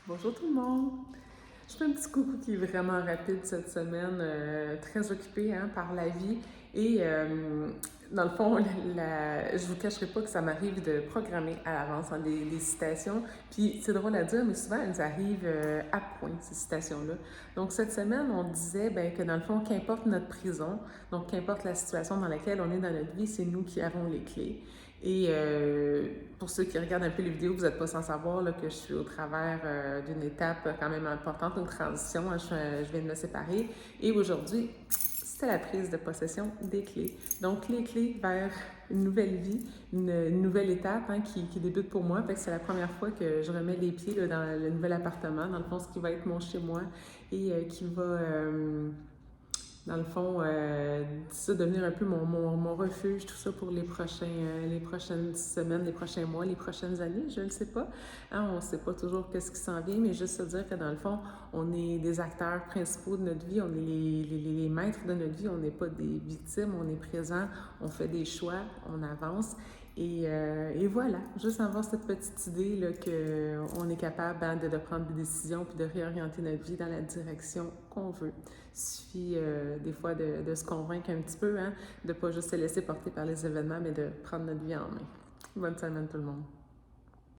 Bonjour tout le monde! Je fais un petit coucou qui est vraiment rapide cette semaine, très occupée par la vie. Et dans le fond, je vous cacherai pas que ça m'arrive de programmer à l'avance des citations. Puis c'est drôle à dire, mais souvent elles arrivent à point, ces citations-là. Donc cette semaine, on disait que dans le fond, qu'importe notre prison, donc qu'importe la situation dans laquelle on est dans notre vie, c'est nous qui avons les clés. Et pour ceux qui regardent un peu les vidéos, vous n'êtes pas sans savoir là, que je suis au travers d'une étape quand même importante, une transition. Je viens de me séparer. Et aujourd'hui, c'était la prise de possession des clés. Donc, les clés vers une nouvelle vie, une nouvelle étape qui débute pour moi. C'est la première fois que je remets les pieds là, dans le nouvel appartement, dans le fond, ce qui va être mon chez-moi et qui va... dans le fond, ça devenir un peu mon refuge, tout ça pour les prochaines semaines, les prochains mois, les prochaines années, je ne sais pas. On ne sait pas toujours qu'est-ce qui s'en vient, mais juste se dire que dans le fond, on est des acteurs principaux de notre vie, on est les maîtres de notre vie, on n'est pas des victimes, on est présent, on fait des choix, on avance. Et voilà, juste avoir cette petite idée là, qu'on est capable de prendre des décisions puis de réorienter notre vie dans la direction qu'on veut. Il suffit des fois de se convaincre un petit peu, de ne pas juste se laisser porter par les événements, mais de prendre notre vie en main. Bonne semaine tout le monde.